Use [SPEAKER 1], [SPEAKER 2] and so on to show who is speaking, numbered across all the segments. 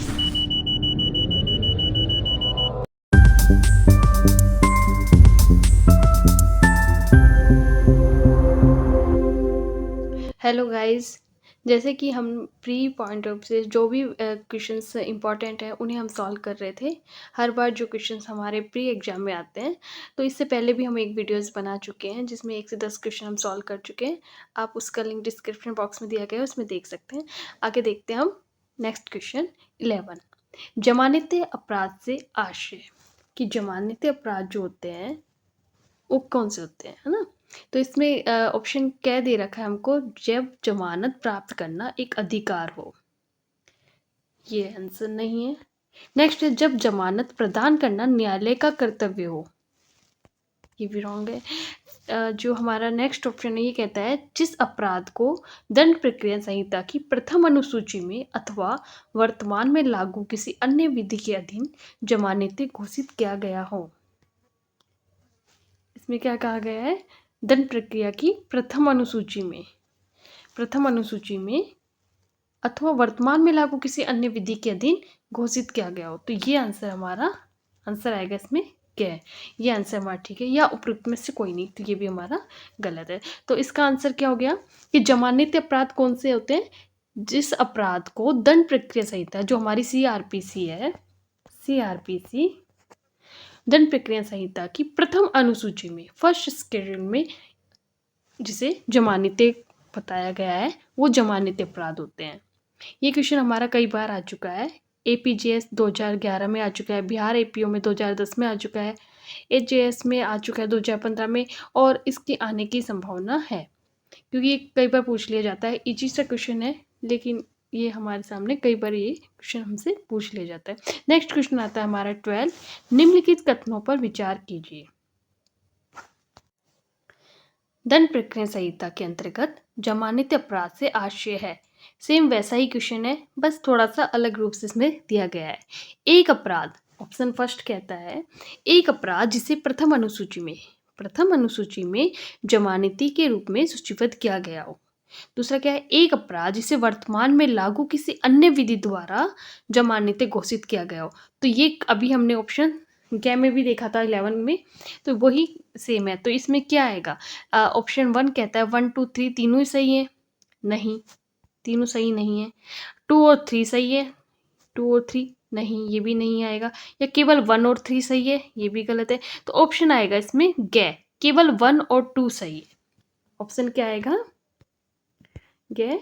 [SPEAKER 1] Hello guys, जैसे कि हम प्री पॉइंट ऑफ से जो भी क्वेश्चंस इम्पोर्टेंट हैं उन्हें हम सॉल्व कर रहे थे। हर बार जो क्वेश्चंस हमारे प्री एग्जाम में आते हैं, तो इससे पहले भी हम एक वीडियोस बना चुके हैं जिसमें 1 से 10 क्वेश्चन हम सॉल्व कर चुके हैं। आप उसका लिंक डिस्क्रिप्शन बॉक्स में दिया गया है, उसमें देख सकते हैं। आगे देखते हैं हम नेक्स्ट क्वेश्चन 11। जमानते अपराध से आशय कि जमानती अपराध जो होते हैं वो कौन से होते हैं, है ना? तो इसमें ऑप्शन क्या दे रखा है हमको, जब जमानत प्राप्त करना एक अधिकार हो, ये आंसर नहीं है। नेक्स्ट है जब जमानत प्रदान करना न्यायालय का कर्तव्य हो, ये भी रॉन्ग है। जो हमारा नेक्स्ट ऑप्शन है ये कहता है जिस अपराध को दंड प्रक्रिया संहिता की प्रथम अनुसूची में अथवा वर्तमान में लागू किसी अन्य विधि के अधीन जमानती घोषित किया गया हो। इसमें क्या कहा गया है, दंड प्रक्रिया की प्रथम अनुसूची में अथवा वर्तमान में लागू किसी अन्य विधि के अधीन घोषित किया गया हो। तो ये आंसर हमारा आंसर आएगा इसमें क्या है, ये आंसर हमारा ठीक है, या उपयुक्त में से कोई नहीं, तो ये भी हमारा गलत है। तो इसका आंसर क्या हो गया कि जमानती अपराध कौन से होते हैं, जिस अपराध को दंड प्रक्रिया संहिता जो हमारी CRPC है, CRPC दंड प्रक्रिया संहिता की प्रथम अनुसूची में फर्स्ट शेड्यूल में जिसे जमानती बताया गया है वो जमानती अपराध होते हैं। ये क्वेश्चन हमारा कई बार आ चुका है। APJS 2011 में आ चुका है, बिहार APO में 2010 में आ चुका है, HJS में आ चुका है 2015 में, और इसके आने की संभावना है क्योंकि ये कई बार पूछ लिया जाता है। इजी सा क्वेश्चन है लेकिन ये हमारे सामने कई बार ये क्वेश्चन हमसे पूछ लिया जाता है। नेक्स्ट क्वेश्चन आता है हमारा 12। निम्नलिखित कथनों पर विचार कीजिए। दंड प्रक्रिया संहिता के अंतर्गत जमानती अपराध से आशय है, सेम वैसा ही क्वेश्चन है, बस थोड़ा सा अलग रूप से इसमें दिया गया है। एक अपराध, ऑप्शन फर्स्ट कहता है एक अपराध जिसे प्रथम अनुसूची में जमानती के रूप में सूचीबद्ध किया गया हो। दूसरा क्या है, एक अपराध जिसे वर्तमान में लागू किसी अन्य विधि द्वारा जमानती घोषित किया गया हो। तो ये अभी हमने ऑप्शन क्या में भी देखा था 11 में, तो वही सेम है। तो इसमें क्या आएगा, ऑप्शन 1 कहता है 1 2 3 तीनों ही सही है, नहीं तीनों सही नहीं है। 2 और 3 सही है, 2 और 3 नहीं, ये भी नहीं आएगा। या केवल 1 और 3 सही है, ये भी गलत है। तो ऑप्शन आएगा इसमें गे, केवल 1 और 2 सही है। ऑप्शन क्या आएगा, गे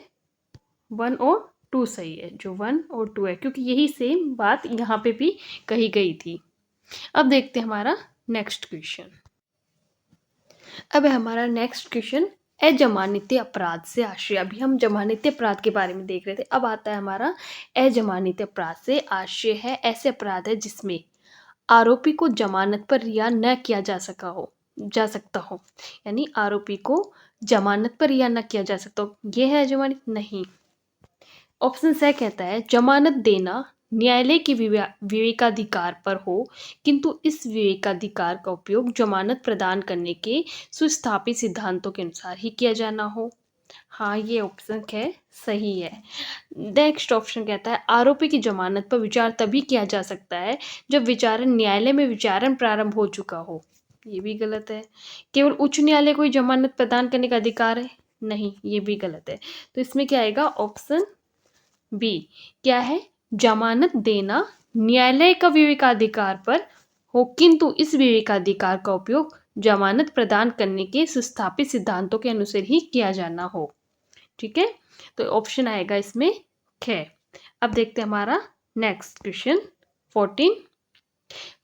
[SPEAKER 1] 1 और 2 सही है, जो 1 और 2 है, क्योंकि यही सेम बात यहाँ पे भी कही गई थी। अब देखते हैं हमारा नेक्स्ट क्वेश्चन। अब है हमारा नेक्स्ट क्वेश्चन अजमानती अपराध से आशय। अभी हम जमानती अपराध के बारे में देख रहे थे, अब आता है हमारा अजमानती अपराध से आशय है ऐसे अपराध है जिसमें आरोपी को जमानत पर रिहा न किया जा सकता हो, यानी आरोपी को जमानत पर रिहा न किया जा सकता हो, ये है जमानत नहीं। ऑप्शन से कहता है जमानत देना न्यायालय के विवेकाधिकार पर हो, किंतु इस विवेकाधिकार का उपयोग जमानत प्रदान करने के सुस्थापित सिद्धांतों के अनुसार ही किया जाना हो। हाँ, ये ऑप्शन है सही है। नेक्स्ट ऑप्शन कहता है आरोपी की जमानत पर विचार तभी किया जा सकता है जब विचारण न्यायालय में विचारण प्रारंभ हो चुका हो, ये भी गलत है। केवल उच्च न्यायालय को ही जमानत प्रदान करने का अधिकार है, नहीं, ये भी गलत है। तो इसमें क्या आएगा, ऑप्शन बी क्या है, जमानत देना न्यायालय का विवेकाधिकार पर हो, किंतु इस विवेकाधिकार का उपयोग जमानत प्रदान करने के सुस्थापित सिद्धांतों के अनुसार ही किया जाना हो। ठीक है, तो ऑप्शन आएगा इसमें ख। अब देखते हैं हमारा नेक्स्ट क्वेश्चन 14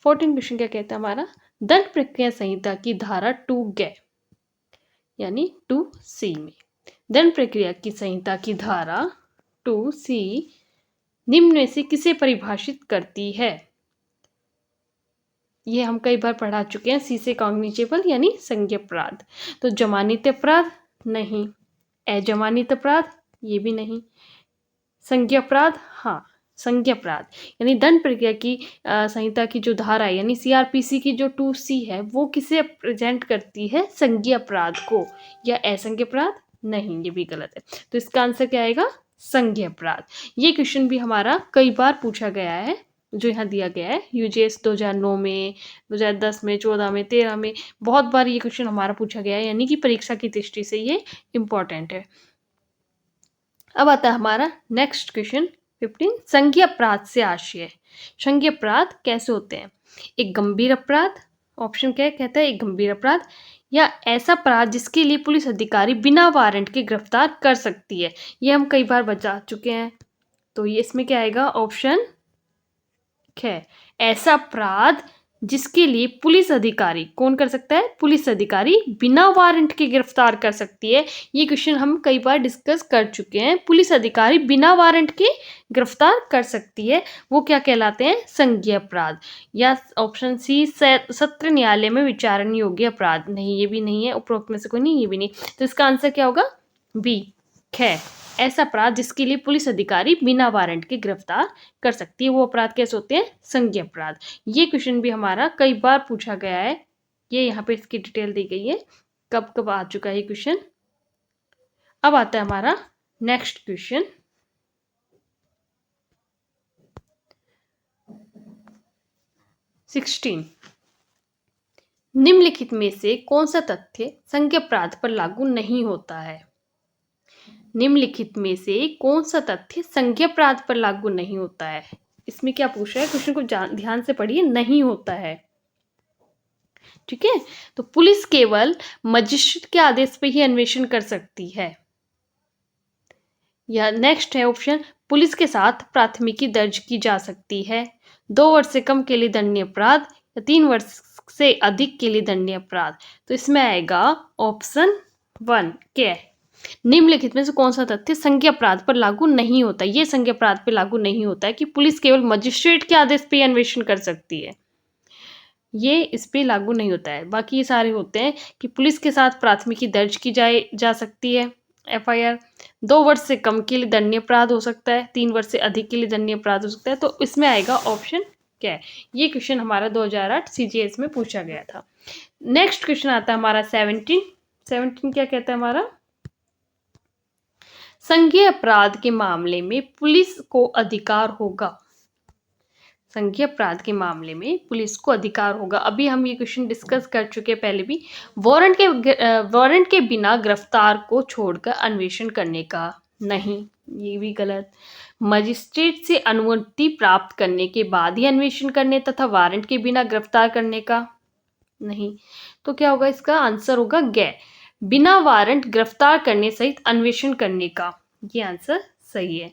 [SPEAKER 1] क्वेश्चन क्या कहता है हमारा, दंड प्रक्रिया संहिता की धारा 2 ग यानी 2C में दंड प्रक्रिया की संहिता की धारा 2C निम्न में से किसे परिभाषित करती है। ये हम कई बार पढ़ा चुके हैं, सी से कॉग्निजेबल यानी संज्ञेय अपराध। तो जमानती अपराध नहीं, अजमानती अपराध ये भी नहीं, संज्ञेय अपराध हाँ, संज्ञेय अपराध यानी दंड प्रक्रिया की संहिता की जो धारा है यानी CRPC की जो 2C है वो किसे प्रेजेंट करती है, संज्ञेय अपराध को, या असंज्ञेय अपराध नहीं, ये भी गलत है। तो इसका आंसर क्या आएगा, संज्ञेय अपराध। ये क्वेश्चन भी हमारा कई बार पूछा गया है, जो यहाँ दिया गया है यूजीएस 2009 में, 2010 में, 14 में, 13 में, बहुत बार ये क्वेश्चन हमारा पूछा गया है, यानी कि परीक्षा की दृष्टि से ये इम्पोर्टेंट है। अब आता है हमारा नेक्स्ट क्वेश्चन 15, संज्ञेय अपराध से आशय। संज्ञेय अपराध कैसे होते हैं? एक गंभीर अपराध, ऑप्शन क्या है, कहता है एक गंभीर अपराध या ऐसा अपराध जिसके लिए पुलिस अधिकारी बिना वारंट के गिरफ्तार कर सकती है। ये हम कई बार बता चुके हैं, तो ये इसमें क्या आएगा, ऑप्शन है ऐसा अपराध जिसके लिए पुलिस अधिकारी, कौन कर सकता है, पुलिस अधिकारी बिना वारंट के गिरफ्तार कर सकती है। ये क्वेश्चन हम कई बार डिस्कस कर चुके हैं। पुलिस अधिकारी बिना वारंट के गिरफ्तार कर सकती है, वो क्या कहलाते हैं, संज्ञेय अपराध। या ऑप्शन सी, सत्र न्यायालय में विचारण योग्य अपराध। नहीं, ये भी नहीं है, उपरोक्त में से कोई नहीं, ये भी नहीं, तो इसका आंसर क्या होगा, बी है ऐसा अपराध जिसके लिए पुलिस अधिकारी बिना वारंट के गिरफ्तार कर सकती है। वो अपराध कैसे होते हैं, संज्ञेय अपराध। ये क्वेश्चन भी हमारा कई बार पूछा गया है, ये यहाँ पे इसकी डिटेल दी गई है, कब कब आ चुका है ये क्वेश्चन। अब आता है हमारा नेक्स्ट क्वेश्चन 16, निम्नलिखित में से कौन सा तथ्य संज्ञेय अपराध पर लागू नहीं होता है? निम्नलिखित में से कौन सा तथ्य संज्ञेय अपराध पर लागू नहीं होता है? इसमें क्या पूछ रहा है, क्वेश्चन को ध्यान से पढ़िए, नहीं होता है, ठीक है। तो पुलिस केवल मजिस्ट्रेट के आदेश पर ही अन्वेषण कर सकती है। या नेक्स्ट है ऑप्शन, पुलिस के साथ प्राथमिकी दर्ज की जा सकती है। 2 वर्ष से कम के लिए दंडनीय अपराध या 3 वर्ष से अधिक के लिए दंडनीय अपराध। तो इसमें आएगा ऑप्शन 1 क्या है, निम्नलिखित में से कौन सा तथ्य संज्ञेय अपराध पर लागू नहीं होता। ये संज्ञेय अपराध पर लागू नहीं होता है कि पुलिस केवल मजिस्ट्रेट के आदेश पर अन्वेषण कर सकती है, ये इस पे लागू नहीं होता है। बाकी ये सारे होते हैं कि पुलिस के साथ प्राथमिकी दर्ज की जा सकती है, एफआईआर, 2 वर्ष से कम के लिए दंडनीय अपराध हो सकता है, 3 वर्ष से अधिक के लिए दंडनीय अपराध हो सकता है। तो इसमें आएगा ऑप्शन क्या है, ये क्वेश्चन हमारा 2008 सीजीएस में पूछा गया था। नेक्स्ट क्वेश्चन आता है हमारा 17 क्या कहता है हमारा, संज्ञेय अपराध के मामले में पुलिस को अधिकार होगा। संज्ञेय अपराध के मामले में पुलिस को अधिकार होगा, अभी हम ये क्वेश्चन डिस्कस कर चुके हैं पहले भी, वारंट के बिना गिरफ्तार को छोड़कर अन्वेषण करने का। नहीं, ये भी गलत। मजिस्ट्रेट से अनुमति प्राप्त करने के बाद ही अन्वेषण करने तथा वारंट के बिना गिरफ्तार करने का। नहीं, तो क्या होगा, इसका आंसर होगा ग, बिना वारंट गिरफ्तार करने सहित अन्वेषण करने का। ये आंसर सही है।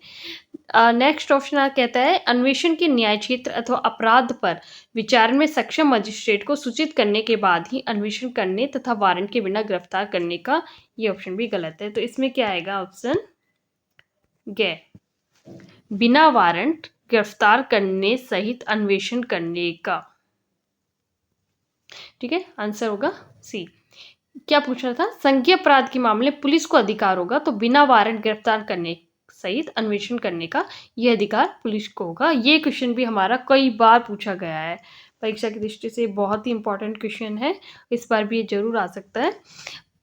[SPEAKER 1] नेक्स्ट ऑप्शन कहता है, अन्वेषण के न्याय क्षेत्र अथवा अपराध पर विचारण में सक्षम मजिस्ट्रेट को सूचित करने के बाद ही अन्वेषण करने तथा वारंट के बिना गिरफ्तार करने का। ये ऑप्शन भी गलत है, तो इसमें क्या आएगा, ऑप्शन ग, बिना वारंट गिरफ्तार करने सहित अन्वेषण करने का। ठीक है, आंसर होगा सी। क्या पूछ रहा था, संज्ञेय अपराध के मामले पुलिस को अधिकार होगा, तो बिना वारंट गिरफ्तार करने सहित अन्वेषण करने का यह अधिकार पुलिस को होगा। ये क्वेश्चन भी हमारा कई बार पूछा गया है, परीक्षा की दृष्टि से बहुत ही इंपॉर्टेंट क्वेश्चन है, इस बार भी ये जरूर आ सकता है।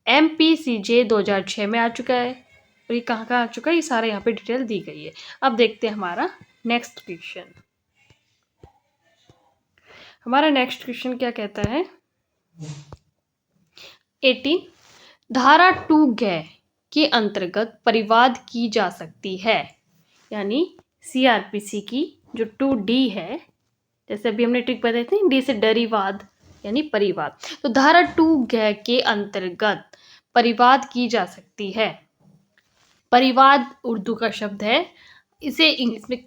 [SPEAKER 1] MPCJ 2006 में आ चुका है, और ये कहाँ आ चुका है, ये सारा यहाँ पे डिटेल दी गई है। अब देखते हैं हमारा नेक्स्ट क्वेश्चन। हमारा नेक्स्ट क्वेश्चन क्या कहता है, 18, धारा 2 ग के अंतर्गत परिवाद की जा सकती है, यानी CRPC की जो 2D है, जैसे अभी हमने ट्रिक बताई थी, डी से डरीवाद यानी परिवाद, तो धारा 2 ग के अंतर्गत परिवाद की जा सकती है। परिवाद उर्दू का शब्द है, इसे इंग्लिश में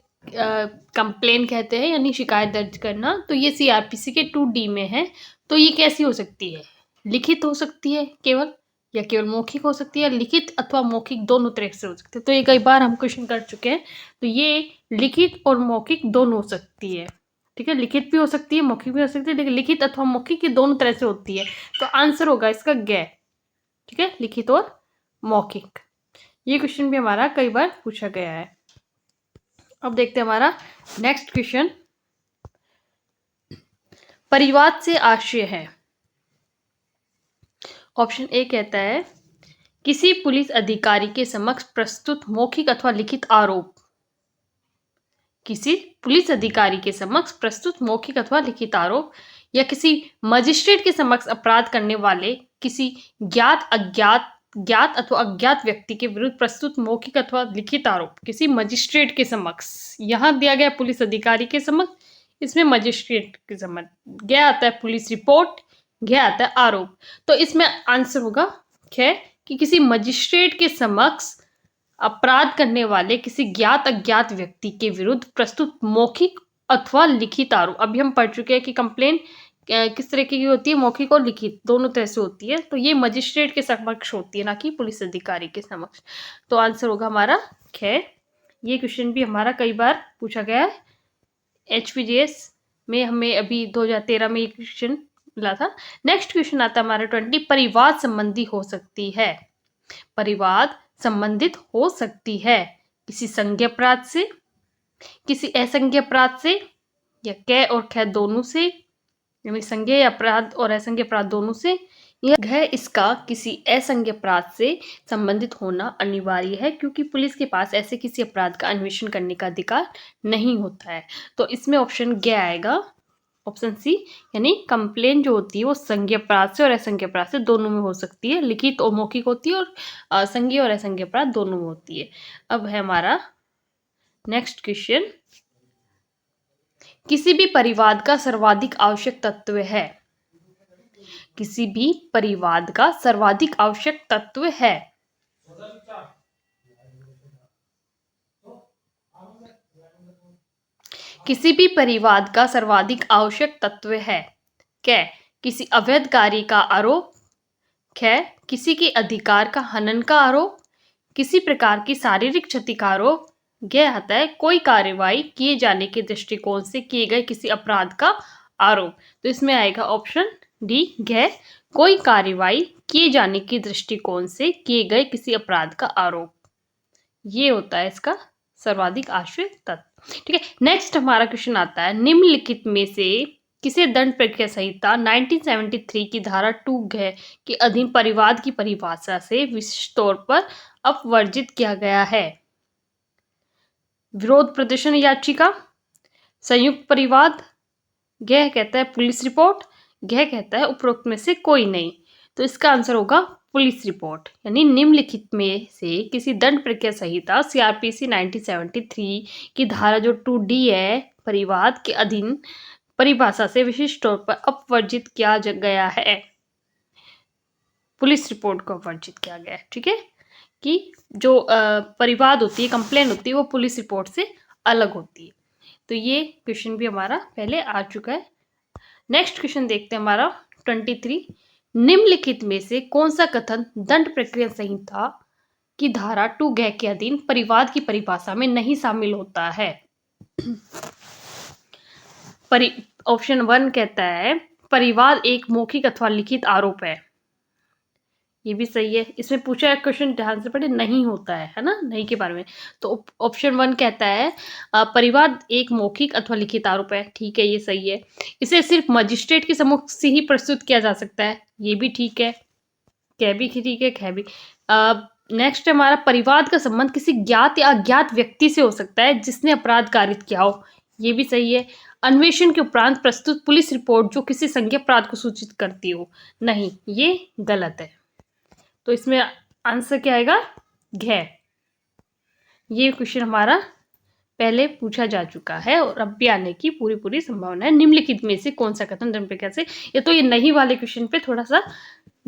[SPEAKER 1] कंप्लेन कहते हैं, यानी शिकायत दर्ज करना। तो ये CRPC के 2D में है, तो ये कैसी हो सकती है, लिखित हो सकती है केवल, या केवल मौखिक हो सकती है, लिखित अथवा मौखिक दोनों तरह से हो सकती है। तो ये कई बार हम क्वेश्चन कर चुके हैं, तो ये लिखित और मौखिक दोनों हो सकती है। ठीक है, लिखित भी हो सकती है, मौखिक भी हो सकती है, लेकिन लिखित अथवा मौखिक ये दोनों तरह से होती है। तो आंसर होगा इसका ग। ठीक है, लिखित और मौखिक। ये क्वेश्चन भी हमारा कई बार पूछा गया है। अब देखते हैं हमारा नेक्स्ट क्वेश्चन, परिवाद से आशय है। ऑप्शन ए कहता है किसी पुलिस अधिकारी के समक्ष प्रस्तुत मौखिक अथवा लिखित आरोप। किसी पुलिस अधिकारी के समक्ष प्रस्तुत मौखिक अथवा लिखित आरोप या किसी मजिस्ट्रेट के समक्ष अपराध करने वाले किसी ज्ञात अथवा अज्ञात व्यक्ति के विरुद्ध प्रस्तुत मौखिक अथवा लिखित आरोप किसी मजिस्ट्रेट के समक्ष। यहाँ दिया गया पुलिस अधिकारी के समक्ष, इसमें मजिस्ट्रेट के समक्ष। गया आता है पुलिस रिपोर्ट, गया आता है आरोप। तो इसमें आंसर होगा कि किसी मजिस्ट्रेट के समक्ष अपराध करने वाले किसी ज्ञात अज्ञात व्यक्ति के विरुद्ध प्रस्तुत मौखिक अथवा लिखित आरोप। अभी हम पढ़ चुके हैं कि कंप्लेन किस तरह की होती है, मौखिक और लिखित दोनों तरह से होती है। तो ये मजिस्ट्रेट के समक्ष होती है, ना कि पुलिस अधिकारी के समक्ष। तो आंसर होगा हमारा ये क्वेश्चन भी हमारा कई बार पूछा गया है। HPGS में हमें अभी 2013 में ये क्वेश्चन मिला था। नेक्स्ट क्वेश्चन आता है हमारा 20, परिवाद संबंधी हो सकती है। परिवाद संबंधित हो सकती है किसी संज्ञेय अपराध से, किसी असंज्ञेय अपराध से, या कै और खै दोनों से, यानी संज्ञेय अपराध और असंज्ञेय अपराध दोनों से, या है इसका किसी असंज्ञेय अपराध से संबंधित होना अनिवार्य है, क्योंकि पुलिस के पास ऐसे किसी अपराध का अन्वेषण करने का अधिकार नहीं होता है। तो इसमें ऑप्शन ग आएगा, ऑप्शन सी, यानी कंप्लेन जो होती है वो संज्ञेय अपराध से और असंज्ञेय अपराध से दोनों में हो सकती है। लिखित और मौखिक होती है और संज्ञेय और असंज्ञेय अपराध दोनों में होती है। अब है हमारा नेक्स्ट क्वेश्चन, किसी भी परिवाद का सर्वाधिक आवश्यक तत्व है। किसी भी परिवाद का सर्वाधिक आवश्यक तत्व है। किसी भी परिवाद का सर्वाधिक आवश्यक तत्व है। कै किसी अवैध कार्य का आरोप, ख किसी के अधिकार का हनन का आरोप, किसी प्रकार की शारीरिक क्षति का आरोप, ग आता है कोई कार्रवाई किए जाने के दृष्टिकोण से किए गए किसी अपराध का आरोप। तो इसमें आएगा ऑप्शन डी, ग कोई कार्रवाई किए जाने के दृष्टिकोण से किए गए किसी अपराध का आरोप। ये होता है इसका सर्वाधिक आवश्यक तत्व। ठीक है, नेक्स्ट हमारा क्वेश्चन आता है, निम्नलिखित में से किसे दंड प्रक्रिया संहिता 1973 की धारा 2 के अधीन परिवाद की परिभाषा से विशिष्ट तौर पर अपवर्जित किया गया है। विरोध प्रदर्शन याचिका, संयुक्त परिवाद, गह कहता है पुलिस रिपोर्ट, गह कहता है उपरोक्त में से कोई नहीं। तो इसका आंसर होगा पुलिस रिपोर्ट, यानी निम्नलिखित में से किसी दंड प्रक्रिया संहिता CRPC 1973 की धारा जो 2D है परिवाद के अधीन परिभाषा से विशिष्ट तौर पर अपवर्जित किया गया है। पुलिस रिपोर्ट को अपवर्जित किया गया है। ठीक है, कि जो परिवाद होती है, कंप्लेन होती है, वो पुलिस रिपोर्ट से अलग होती है। तो ये क्वेश्चन भी हमारा पहले आ चुका है। नेक्स्ट क्वेश्चन देखते हैं हमारा 23, निम्नलिखित में से कौन सा कथन दंड प्रक्रिया संहिता की धारा 2 के अधीन परिवाद की परिभाषा में नहीं शामिल होता है। ऑप्शन 1 कहता है परिवाद एक मौखिक अथवा लिखित आरोप है। ये भी सही है। इसमें पूछा है क्वेश्चन, ध्यान से पढ़े, नहीं होता है ना, नहीं के बारे में। तो ऑप्शन 1 कहता है परिवाद एक मौखिक अथवा लिखित आरोप है। ठीक है, ये सही है। इसे सिर्फ मजिस्ट्रेट के सम्मुख से ही प्रस्तुत किया जा सकता है। ये भी ठीक है। कह भी ठीक है, कह भी। नेक्स्ट हमारा परिवाद का संबंध किसी ज्ञात या अज्ञात व्यक्ति से हो सकता है जिसने अपराध कारित किया हो। ये भी सही है। अन्वेषण के उपरांत प्रस्तुत पुलिस रिपोर्ट जो किसी संज्ञेय अपराध को सूचित करती हो, नहीं, ये गलत है। तो इसमें आंसर क्या आएगा, घ। ये क्वेश्चन हमारा पहले पूछा जा चुका है और अब भी आने की पूरी संभावना है। निम्नलिखित में से कौन सा कथन दंड प्रक्रिया से, ये तो ये नहीं वाले क्वेश्चन पे थोड़ा सा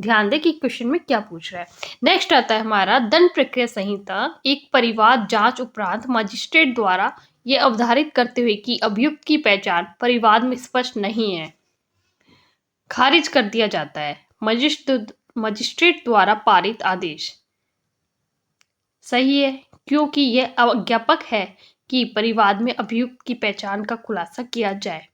[SPEAKER 1] ध्यान दे कि क्वेश्चन में क्या पूछ रहा है। नेक्स्ट आता है हमारा दंड प्रक्रिया संहिता एक परिवाद जांच उपरांत मजिस्ट्रेट द्वारा ये अवधारित करते हुए कि अभियुक्त की पहचान परिवाद में स्पष्ट नहीं है, खारिज कर दिया जाता है। मजिस्ट्रेट द्वारा पारित आदेश सही है, क्योंकि यह अज्ञापक है कि परिवाद में अभियुक्त की पहचान का खुलासा किया जाए।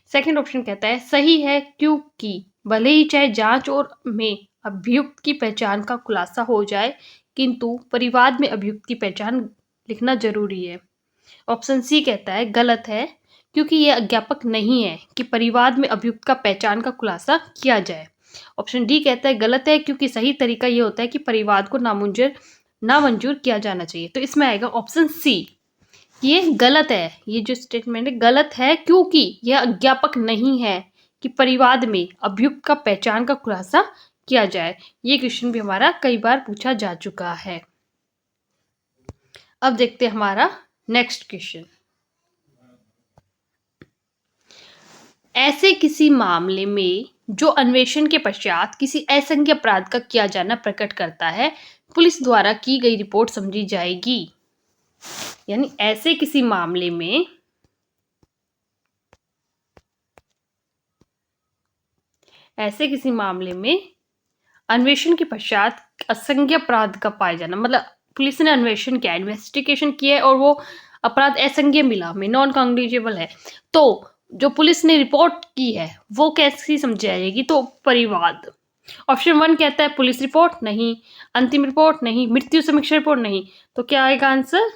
[SPEAKER 1] सेकंड ऑप्शन कहता है सही है, क्योंकि भले ही चाहे जांच और में अभियुक्त की पहचान का खुलासा हो जाए, किंतु परिवाद में अभियुक्त की पहचान लिखना जरूरी है। ऑप्शन सी कहता है गलत है, क्योंकि यह अज्ञापक नहीं है कि परिवाद में अभियुक्त का पहचान का खुलासा किया जाए। ऑप्शन डी कहता है गलत है, क्योंकि सही तरीका ये होता है कि परिवाद को नामंजूर किया जाना चाहिए। तो इसमें आएगा ऑप्शन सी, ये गलत है। ये जो स्टेटमेंट है गलत है, क्योंकि यह अज्ञापक नहीं है कि परिवाद में अभियुक्त का पहचान का खुलासा किया जाए। ये क्वेश्चन भी हमारा कई बार पूछा जा चुका है। अब देखते हैं हमारा नेक्स्ट क्वेश्चन। ऐसे किसी मामले में जो अन्वेषण के पश्चात किसी असंज्ञ अपराध का किया जाना प्रकट करता है, पुलिस द्वारा की गई रिपोर्ट समझी जाएगी। यानी ऐसे किसी मामले में अन्वेषण के पश्चात असंज्ञ अपराध का पाया जाना, मतलब पुलिस ने अन्वेषण किया, इन्वेस्टिगेशन किया और वो अपराध असंज्ञ मिला, में नॉन कॉग्निजेबल है, तो जो पुलिस ने रिपोर्ट की है वो कैसी समझी जाएगी? तो परिवाद। ऑप्शन 1 कहता है पुलिस रिपोर्ट नहीं, अंतिम रिपोर्ट नहीं, मृत्यु समीक्षा रिपोर्ट नहीं। तो क्या आएगा आंसर?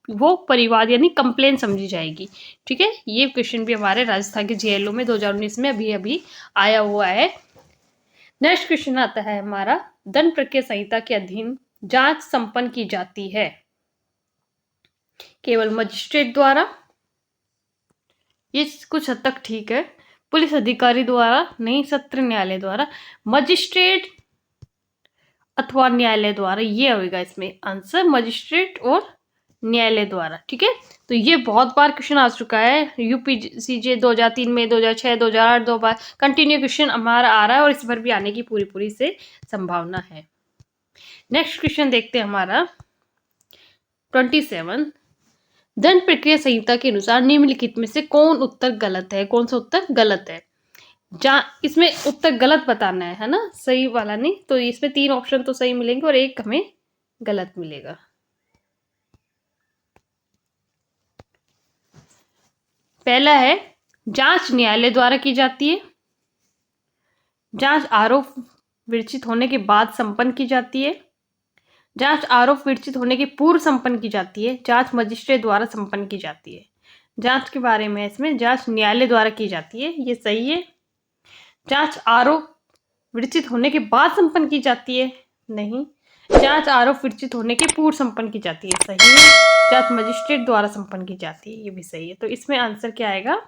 [SPEAKER 1] वो परिवाद यानी कंप्लेन समझी जाएगी। ठीक है, ये क्वेश्चन भी हमारे राजस्थान के जेएलओ में 2019 में अभी आया हुआ है। नेक्स्ट क्वेश्चन आता है हमारा, दंड प्रक्रिया संहिता के अधीन जांच संपन्न की जाती है केवल मजिस्ट्रेट द्वारा, ये कुछ हद तक ठीक है, पुलिस अधिकारी द्वारा नहीं, सत्र न्यायालय द्वारा, मजिस्ट्रेट अथवा न्यायालय द्वारा, ये होगा इसमें आंसर, मजिस्ट्रेट और न्यायालय द्वारा। ठीक है, तो ये बहुत बार क्वेश्चन आ चुका है यूपीसीजे 2003 में, 2006, 2008, 2 बार कंटिन्यू क्वेश्चन हमारा आ रहा है और इस बार भी आने की पूरी से संभावना है। नेक्स्ट क्वेश्चन देखते हैं हमारा 27। दंड प्रक्रिया संहिता के अनुसार निम्नलिखित में से कौन उत्तर गलत है? कौन सा उत्तर गलत है? इसमें उत्तर गलत बताना है ना, सही वाला नहीं। तो इसमें 3 ऑप्शन तो सही मिलेंगे और 1 हमें गलत मिलेगा। पहला है, जांच न्यायालय द्वारा की जाती है, जांच आरोप विरचित होने के बाद संपन्न की जाती है, जांच आरोप विरचित होने के पूर्व संपन्न की जाती है, जांच मजिस्ट्रेट द्वारा संपन्न की जाती है। जांच के बारे में इसमें जांच न्यायालय द्वारा की जाती है, ये सही है। जांच आरोप विरचित होने के बाद संपन्न की जाती है, नहीं। जांच आरोप विरचित होने के पूर्व संपन्न की जाती है, सही है। जांच मजिस्ट्रेट द्वारा संपन्न की जाती है, ये भी सही है। तो इसमें आंसर क्या आएगा?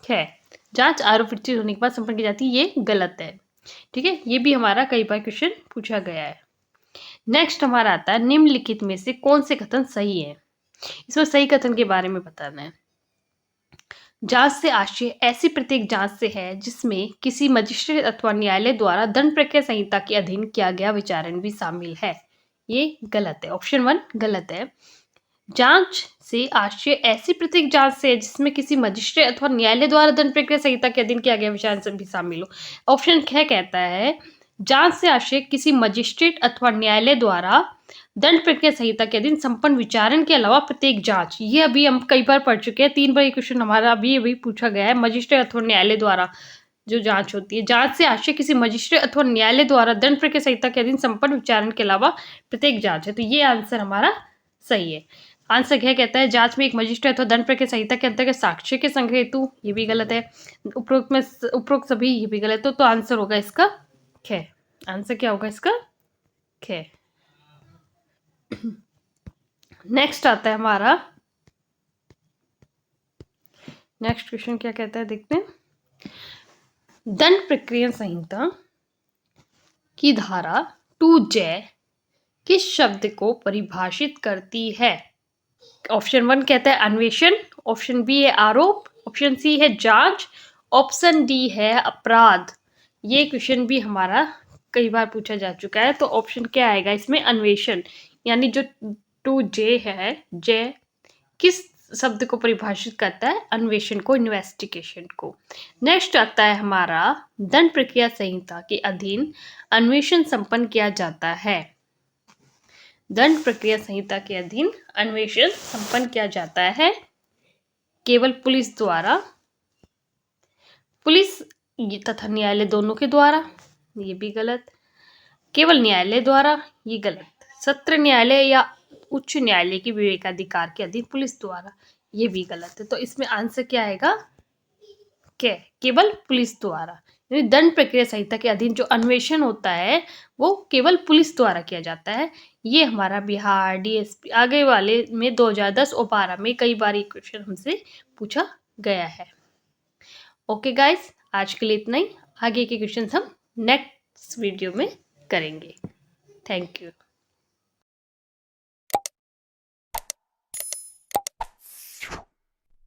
[SPEAKER 1] है जांच आरोप विरचित होने के बाद संपन्न की जाती है, ये गलत है। ठीक है, ये भी हमारा कई बार क्वेश्चन पूछा गया है। नेक्स्ट हमारा आता है, निम्नलिखित में से कौन से कथन सही है? इसमें सही कथन के बारे में बताना है। जांच से आशय ऐसी प्रत्येक जांच से है जिसमें किसी मजिस्ट्रेट अथवा न्यायालय द्वारा दंड प्रक्रिया संहिता के अधीन किया गया विचारण भी शामिल है, ये गलत है। ऑप्शन 1 गलत है। जांच से आशय ऐसी प्रत्येक जांच से है जिसमें किसी मजिस्ट्रेट अथवा न्यायालय द्वारा दंड प्रक्रिया संहिता के अधीन किया गया विचारण भी शामिल हो। ऑप्शन 6 कहता है जांच से आशय किसी मजिस्ट्रेट अथवा न्यायालय द्वारा दंड प्रक्रिया संहिता के अधीन संपन्न विचारण के अलावा प्रत्येक जांच, ये अभी हम कई बार पढ़ चुके हैं, 3 बार ये क्वेश्चन हमारा अभी पूछा गया है। मजिस्ट्रेट अथवा न्यायालय द्वारा जो जांच होती है, जांच से आशय किसी मजिस्ट्रेट अथवा न्यायालय द्वारा दंड प्रक्रिया संहिता के अधीन संपन्न विचारण के अलावा प्रत्येक जांच है, तो ये आंसर हमारा सही है। आंसर क्या कहता है? जांच में एक मजिस्ट्रेट अथवा दंड प्रक्रिया संहिता के अंतर्गत साक्ष्य के संग्रह हेतु, ये भी गलत है। उपरोक्त सभी, ये भी गलत है। तो आंसर होगा इसका ख। आंसर क्या होगा इसका? ख। नेक्स्ट आता है हमारा, नेक्स्ट क्वेश्चन क्या कहता है देखते हैं। दंड प्रक्रिया संहिता की धारा 2J किस शब्द को परिभाषित करती है? ऑप्शन 1 कहता है अन्वेषण, ऑप्शन बी है आरोप, ऑप्शन सी है जांच, ऑप्शन डी है अपराध। ये क्वेश्चन भी हमारा कई बार पूछा जा चुका है। तो ऑप्शन क्या आएगा इसमें? अन्वेषण, यानी जो 2J है, J किस शब्द को परिभाषित करता है? अन्वेषण को, इन्वेस्टिगेशन को। नेक्स्ट आता है हमारा, दंड प्रक्रिया संहिता के अधीन अन्वेषण संपन्न किया जाता है। दंड प्रक्रिया संहिता के अधीन अन्वेषण संपन्न किया जाता है केवल पुलिस द्वारा, पुलिस तथा न्यायालय दोनों के द्वारा, ये भी गलत। केवल न्यायालय द्वारा, ये गलत। सत्र न्यायालय या उच्च न्यायालय की विवेकाधिकार के अधीन पुलिस द्वारा, ये भी गलत है। तो इसमें आंसर क्या आएगा? क्या? केवल पुलिस द्वारा, यानी दंड प्रक्रिया संहिता के अधीन जो अन्वेषण होता है वो केवल पुलिस द्वारा किया जाता है। ये हमारा बिहार, डीएसपी आगे वाले में 2010 ओपारा में कई बार ये क्वेश्चन हमसे पूछा गया है। ओके गाइस, आज के लिए इतना ही। आगे के क्वेश्चंस हम नेक्स्ट वीडियो में करेंगे। Thank you.